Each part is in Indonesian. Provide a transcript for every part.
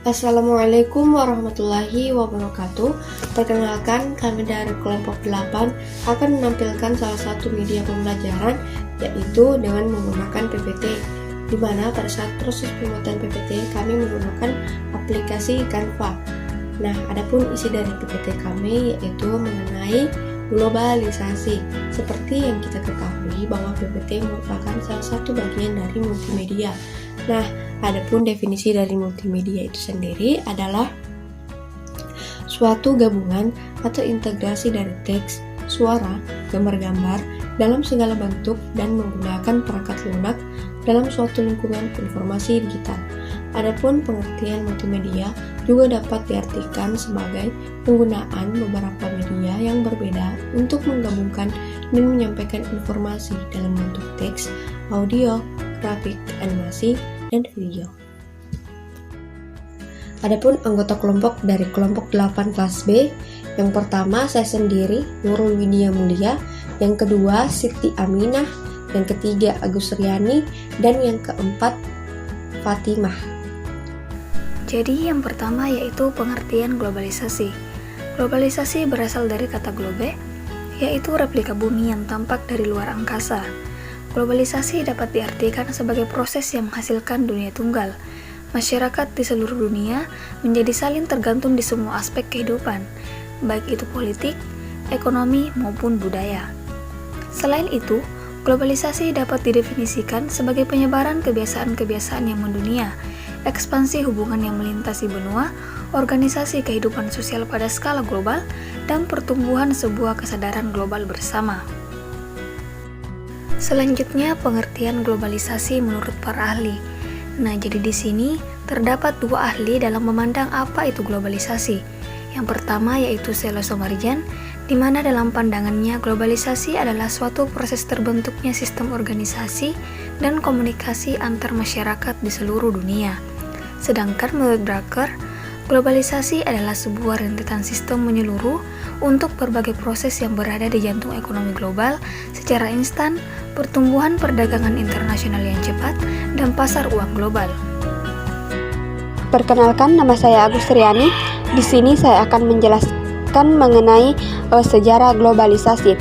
Assalamualaikum warahmatullahi wabarakatuh. Perkenalkan, kami dari kelompok 8 akan menampilkan salah satu media pembelajaran, yaitu dengan menggunakan PPT, di mana pada saat proses pembuatan PPT kami menggunakan aplikasi Canva. Nah, adapun isi dari PPT kami yaitu mengenai globalisasi. Seperti yang kita ketahui bahwa PPT merupakan salah satu bagian dari multimedia. Nah, adapun definisi dari multimedia itu sendiri adalah suatu gabungan atau integrasi dari teks, suara, gambar-gambar dalam segala bentuk dan menggunakan perangkat lunak dalam suatu lingkungan informasi digital. Adapun pengertian multimedia juga dapat diartikan sebagai penggunaan beberapa media yang berbeda untuk menggabungkan dan menyampaikan informasi dalam bentuk teks, audio, grafik, animasi, dan video. Adapun anggota kelompok dari kelompok 8 kelas B, yang pertama saya sendiri, Nurul Widya Mulia, yang kedua Siti Aminah, yang ketiga Agus Riani, dan yang keempat Fatimah. Jadi yang pertama yaitu pengertian globalisasi. Globalisasi berasal dari kata globe, yaitu replika bumi yang tampak dari luar angkasa. Globalisasi dapat diartikan sebagai proses yang menghasilkan dunia tunggal. Masyarakat di seluruh dunia menjadi saling tergantung di semua aspek kehidupan, baik itu politik, ekonomi, maupun budaya. Selain itu, globalisasi dapat didefinisikan sebagai penyebaran kebiasaan-kebiasaan yang mendunia, ekspansi hubungan yang melintasi benua, organisasi kehidupan sosial pada skala global, dan pertumbuhan sebuah kesadaran global bersama. Selanjutnya, pengertian globalisasi menurut para ahli. Nah, jadi di sini terdapat dua ahli dalam memandang apa itu globalisasi. Yang pertama yaitu Selo Somarjan, di mana dalam pandangannya globalisasi adalah suatu proses terbentuknya sistem organisasi dan komunikasi antar masyarakat di seluruh dunia. Sedangkan menurut Braker, globalisasi adalah sebuah rentetan sistem menyeluruh untuk berbagai proses yang berada di jantung ekonomi global secara instan, pertumbuhan perdagangan internasional yang cepat, dan pasar uang global. Perkenalkan, nama saya Agus Riani. Di sini saya akan menjelaskan mengenai sejarah globalisasi.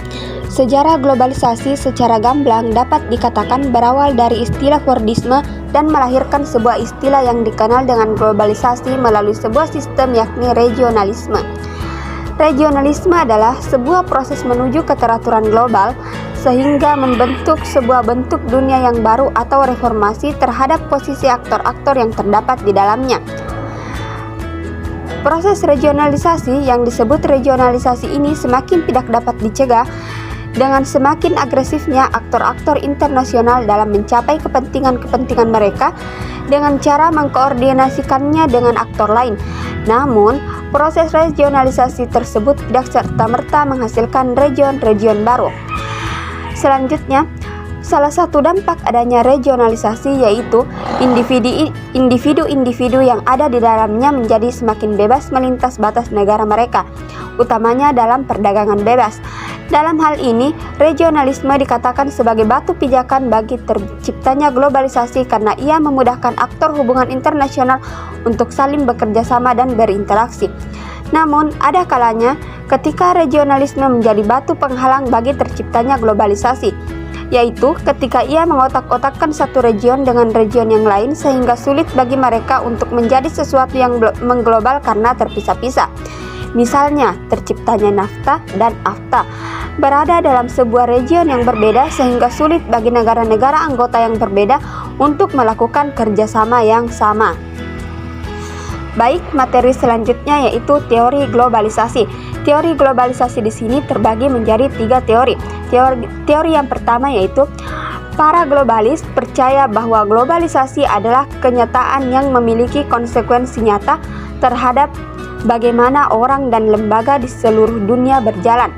Sejarah globalisasi secara gamblang dapat dikatakan berawal dari istilah Fordisme dan melahirkan sebuah istilah yang dikenal dengan globalisasi melalui sebuah sistem, yakni regionalisme. Regionalisme adalah sebuah proses menuju keteraturan global sehingga membentuk sebuah bentuk dunia yang baru atau reformasi terhadap posisi aktor-aktor yang terdapat di dalamnya. Proses regionalisasi yang disebut regionalisasi ini semakin tidak dapat dicegah dengan semakin agresifnya aktor-aktor internasional dalam mencapai kepentingan-kepentingan mereka dengan cara mengkoordinasikannya dengan aktor lain. Namun, proses regionalisasi tersebut tidak serta-merta menghasilkan region-region baru. Selanjutnya, salah satu dampak adanya regionalisasi yaitu individu-individu yang ada di dalamnya menjadi semakin bebas melintas batas negara mereka, utamanya dalam perdagangan bebas. Dalam hal ini, regionalisme dikatakan sebagai batu pijakan bagi terciptanya globalisasi karena ia memudahkan aktor hubungan internasional untuk saling bekerja sama dan berinteraksi. Namun, ada kalanya ketika regionalisme menjadi batu penghalang bagi terciptanya globalisasi, yaitu ketika ia mengotak-otakkan satu region dengan region yang lain sehingga sulit bagi mereka untuk menjadi sesuatu yang mengglobal karena terpisah-pisah. Misalnya, terciptanya NAFTA dan AFTA berada dalam sebuah region yang berbeda sehingga sulit bagi negara-negara anggota yang berbeda untuk melakukan kerjasama yang sama. Baik, materi selanjutnya yaitu teori globalisasi. Teori globalisasi di sini terbagi menjadi 3 teori. Teori yang pertama yaitu para globalis percaya bahwa globalisasi adalah kenyataan yang memiliki konsekuensi nyata terhadap bagaimana orang dan lembaga di seluruh dunia berjalan.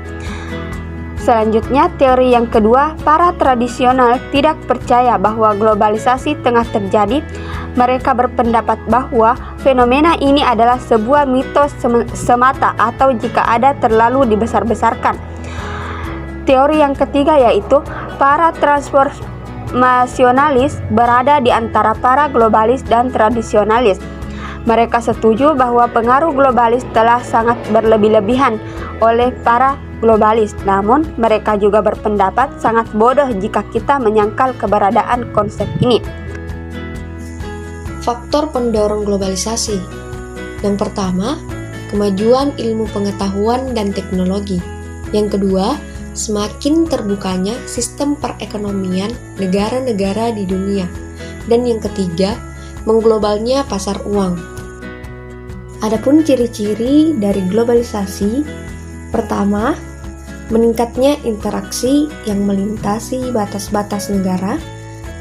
Selanjutnya, teori yang kedua, para tradisional tidak percaya bahwa globalisasi tengah terjadi. Mereka berpendapat bahwa fenomena ini adalah sebuah mitos semata atau jika ada terlalu dibesar-besarkan. Teori yang ketiga yaitu para transformasionalis berada di antara para globalis dan tradisionalis. Mereka setuju bahwa pengaruh globalis telah sangat berlebih-lebihan oleh para globalis, namun mereka juga berpendapat sangat bodoh jika kita menyangkal keberadaan konsep ini. Faktor pendorong globalisasi. Yang pertama, kemajuan ilmu pengetahuan dan teknologi. Yang kedua, semakin terbukanya sistem perekonomian negara-negara di dunia. Dan yang ketiga, mengglobalnya pasar uang. Adapun ciri-ciri dari globalisasi, pertama, meningkatnya interaksi yang melintasi batas-batas negara.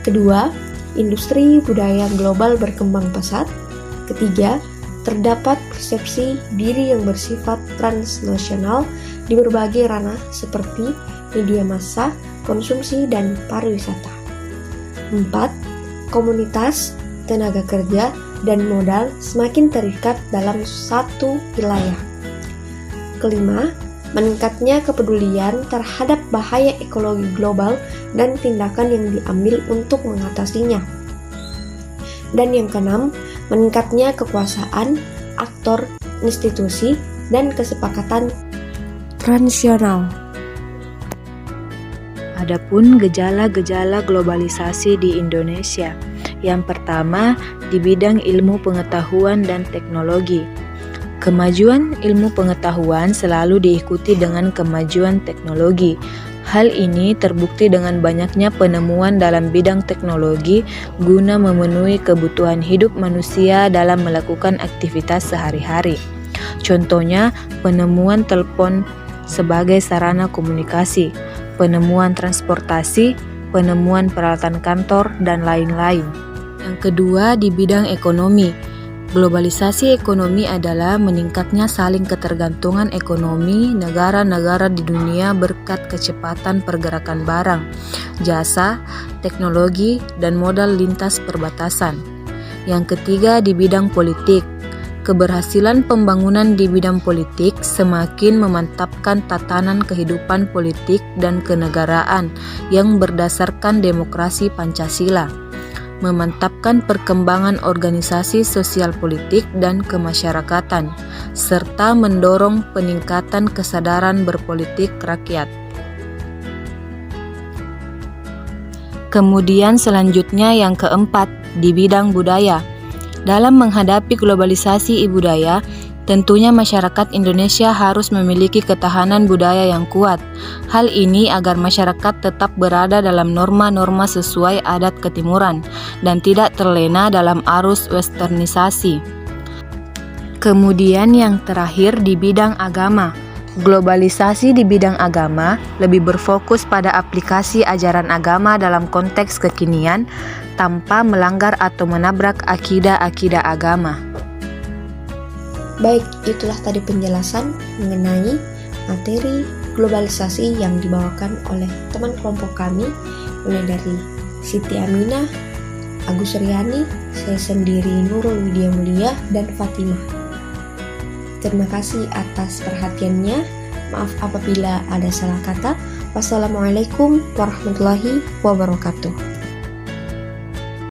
Kedua, industri budaya global berkembang pesat. Ketiga, terdapat persepsi diri yang bersifat transnasional di berbagai ranah seperti media massa, konsumsi, dan pariwisata. 4. Komunitas, tenaga kerja, dan modal semakin terikat dalam satu wilayah. Kelima, meningkatnya kepedulian terhadap bahaya ekologi global dan tindakan yang diambil untuk mengatasinya. Dan yang keenam, meningkatnya kekuasaan, aktor, institusi, dan kesepakatan transnasional. Adapun gejala-gejala globalisasi di Indonesia. Yang pertama, di bidang ilmu pengetahuan dan teknologi. Kemajuan ilmu pengetahuan selalu diikuti dengan kemajuan teknologi. Hal ini terbukti dengan banyaknya penemuan dalam bidang teknologi guna memenuhi kebutuhan hidup manusia dalam melakukan aktivitas sehari-hari. Contohnya, penemuan telepon sebagai sarana komunikasi, penemuan transportasi, penemuan peralatan kantor, dan lain-lain. Yang kedua, di bidang ekonomi. Globalisasi ekonomi adalah meningkatnya saling ketergantungan ekonomi negara-negara di dunia berkat kecepatan pergerakan barang, jasa, teknologi, dan modal lintas perbatasan. Yang ketiga, di bidang politik. Keberhasilan pembangunan di bidang politik semakin memantapkan tatanan kehidupan politik dan kenegaraan yang berdasarkan demokrasi Pancasila, memantapkan perkembangan organisasi sosial politik dan kemasyarakatan, serta mendorong peningkatan kesadaran berpolitik rakyat. Kemudian selanjutnya yang keempat, di bidang budaya. Dalam menghadapi globalisasi budaya, tentunya masyarakat Indonesia harus memiliki ketahanan budaya yang kuat. Hal ini agar masyarakat tetap berada dalam norma-norma sesuai adat ketimuran dan tidak terlena dalam arus westernisasi. Kemudian yang terakhir di bidang agama. Globalisasi di bidang agama lebih berfokus pada aplikasi ajaran agama dalam konteks kekinian tanpa melanggar atau menabrak akidah-akidah agama. Baik, itulah tadi penjelasan mengenai materi globalisasi yang dibawakan oleh teman kelompok kami, mulai dari Siti Aminah, Agus Riani, saya sendiri Nurul Widya Mulia, dan Fatimah. Terima kasih atas perhatiannya. Maaf apabila ada salah kata. Wassalamualaikum warahmatullahi wabarakatuh.